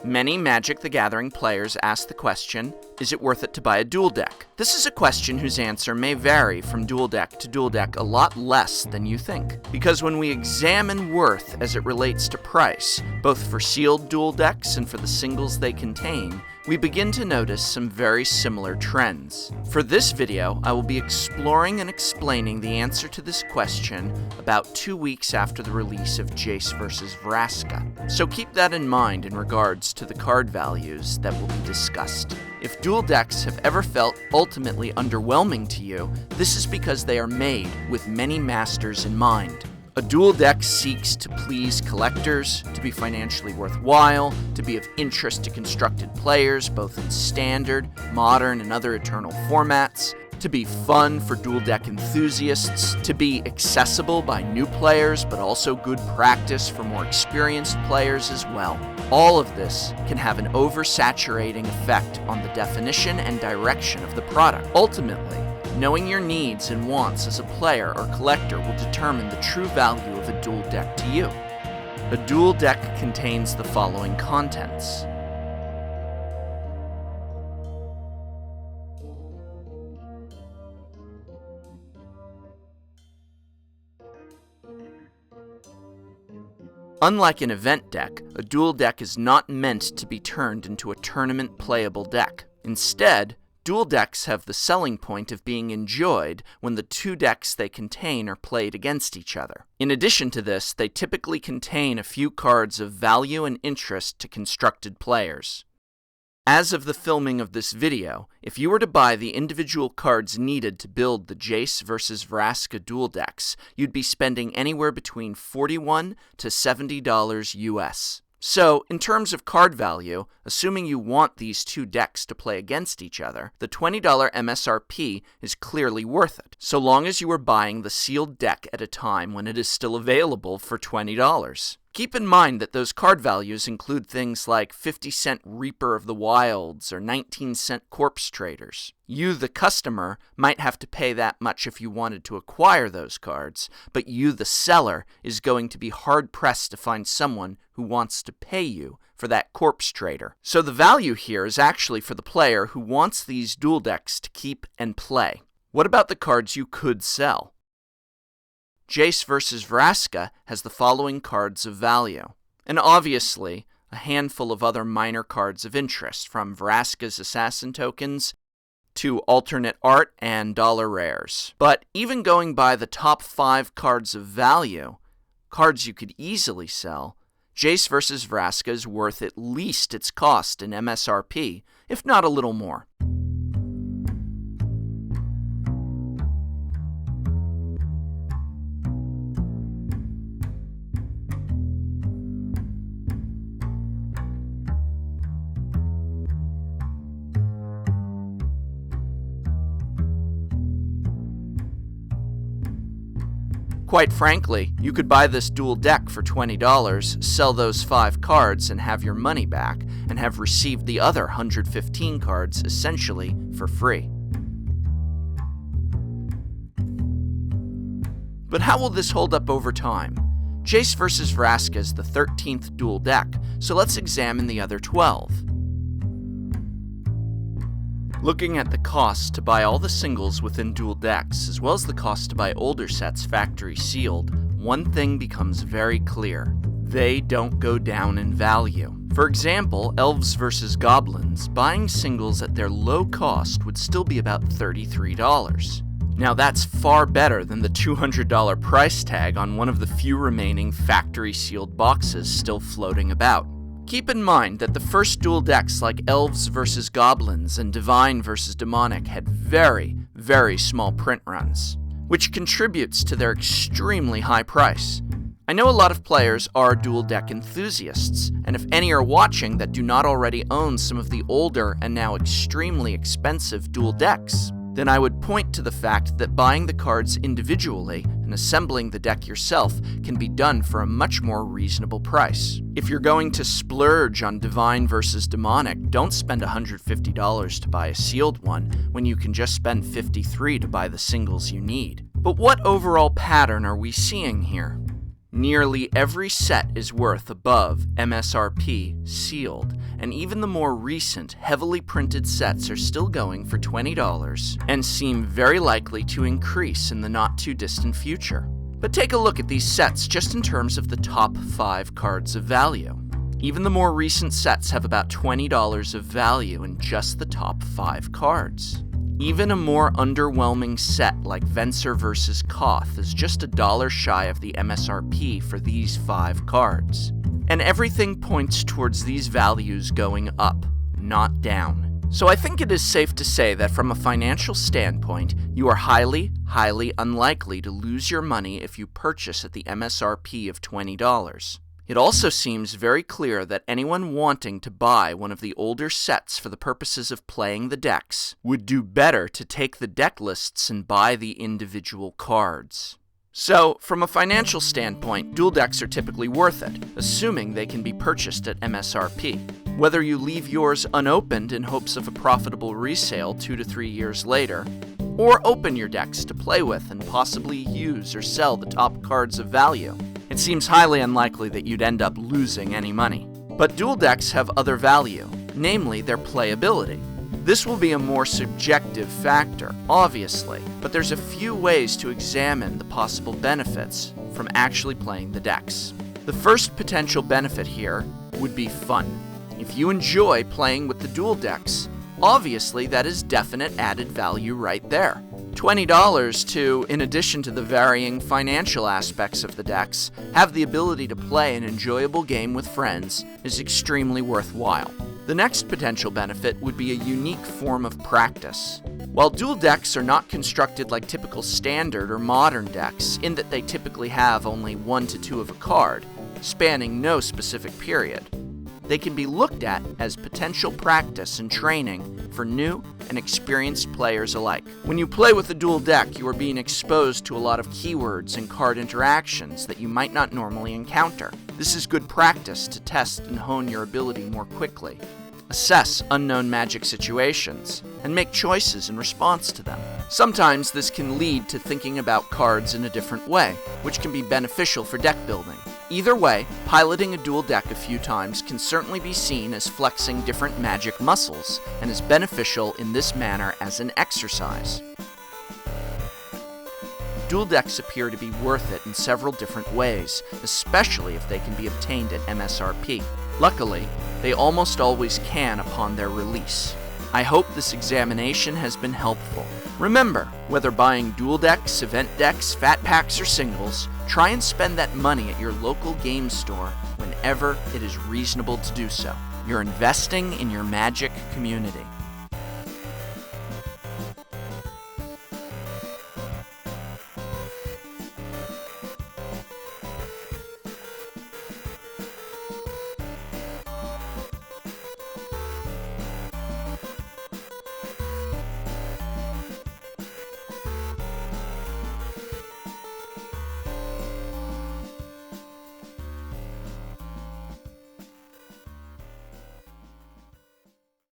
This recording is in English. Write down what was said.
Many Magic the Gathering players ask the question, is it worth it to buy a dual deck? This is a question whose answer may vary from dual deck to dual deck a lot less than you think. Because when we examine worth as it relates to price, both for sealed dual decks and for the singles they contain, we begin to notice some very similar trends. For this video, I will be exploring and explaining the answer to this question about 2 weeks after the release of Jace vs. Vraska. So keep that in mind in regards to the card values that will be discussed. If dual decks have ever felt ultimately underwhelming to you, this is because they are made with many masters in mind. A dual deck seeks to please collectors, to be financially worthwhile, to be of interest to constructed players, both in standard, modern, and other eternal formats, to be fun for dual deck enthusiasts, to be accessible by new players, but also good practice for more experienced players as well. All of this can have an oversaturating effect on the definition and direction of the product. Ultimately, knowing your needs and wants as a player or collector will determine the true value of a dual deck to you. A dual deck contains the following contents. Unlike an event deck, a dual deck is not meant to be turned into a tournament playable deck. Instead, dual decks have the selling point of being enjoyed when the two decks they contain are played against each other. In addition to this, they typically contain a few cards of value and interest to constructed players. As of the filming of this video, if you were to buy the individual cards needed to build the Jace vs. Vraska dual decks, you'd be spending anywhere between $41 to $70 US. So, in terms of card value, assuming you want these two decks to play against each other, the $20 MSRP is clearly worth it, so long as you are buying the sealed deck at a time when it is still available for $20. Keep in mind that those card values include things like 50-cent Reaper of the Wilds or 19-cent Corpse Traders. You, the customer, might have to pay that much if you wanted to acquire those cards, but you, the seller, is going to be hard-pressed to find someone who wants to pay you for that Corpse Trader. So the value here is actually for the player who wants these dual decks to keep and play. What about the cards you could sell? Jace vs. Vraska has the following cards of value, and obviously a handful of other minor cards of interest, from Vraska's assassin tokens to alternate art and dollar rares. But even going by the top 5 cards of value, cards you could easily sell, Jace vs. Vraska is worth at least its cost in MSRP, if not a little more. Quite frankly, you could buy this dual deck for $20, sell those 5 cards and have your money back, and have received the other 115 cards essentially for free. But how will this hold up over time? Jace vs. Vraska is the 13th dual deck, so let's examine the other 12. Looking at the cost to buy all the singles within dual decks, as well as the cost to buy older sets factory sealed, one thing becomes very clear. They don't go down in value. For example, Elves vs. Goblins, buying singles at their low cost would still be about $33. Now that's far better than the $200 price tag on one of the few remaining factory sealed boxes still floating about. Keep in mind that the first dual decks like Elves vs. Goblins and Divine vs. Demonic had very, very small print runs, which contributes to their extremely high price. I know a lot of players are dual deck enthusiasts, and if any are watching that do not already own some of the older and now extremely expensive dual decks, then I would point to the fact that buying the cards individually and assembling the deck yourself can be done for a much more reasonable price. If you're going to splurge on Divine vs. Demonic, don't spend $150 to buy a sealed one when you can just spend $53 to buy the singles you need. But what overall pattern are we seeing here? Nearly every set is worth above MSRP sealed, and even the more recent, heavily printed sets are still going for $20 and seem very likely to increase in the not-too-distant future. But take a look at these sets just in terms of the top 5 cards of value. Even the more recent sets have about $20 of value in just the top 5 cards. Even a more underwhelming set like Venser vs. Koth is just $1 shy of the MSRP for these 5 cards. And everything points towards these values going up, not down. So I think it is safe to say that from a financial standpoint, you are highly, highly unlikely to lose your money if you purchase at the MSRP of $20. It also seems very clear that anyone wanting to buy one of the older sets for the purposes of playing the decks would do better to take the deck lists and buy the individual cards. So, from a financial standpoint, dual decks are typically worth it, assuming they can be purchased at MSRP. Whether you leave yours unopened in hopes of a profitable resale 2 to 3 years later, or open your decks to play with and possibly use or sell the top cards of value, it seems highly unlikely that you'd end up losing any money. But dual decks have other value, namely their playability. This will be a more subjective factor, obviously, but there's a few ways to examine the possible benefits from actually playing the decks. The first potential benefit here would be fun. If you enjoy playing with the dual decks, obviously that is definite added value right there. $20 to, in addition to the varying financial aspects of the decks, have the ability to play an enjoyable game with friends is extremely worthwhile. The next potential benefit would be a unique form of practice. While dual decks are not constructed like typical standard or modern decks, in that they typically have only 1 to 2 of a card, spanning no specific period, they can be looked at as potential practice and training for new and experienced players alike. When you play with a dual deck, you are being exposed to a lot of keywords and card interactions that you might not normally encounter. This is good practice to test and hone your ability more quickly, assess unknown Magic situations, and make choices in response to them. Sometimes this can lead to thinking about cards in a different way, which can be beneficial for deck building. Either way, piloting a dual deck a few times can certainly be seen as flexing different Magic muscles, and is beneficial in this manner as an exercise. Dual decks appear to be worth it in several different ways, especially if they can be obtained at MSRP. Luckily, they almost always can upon their release. I hope this examination has been helpful. Remember, whether buying dual decks, event decks, fat packs, or singles, try and spend that money at your local game store whenever it is reasonable to do so. You're investing in your Magic community.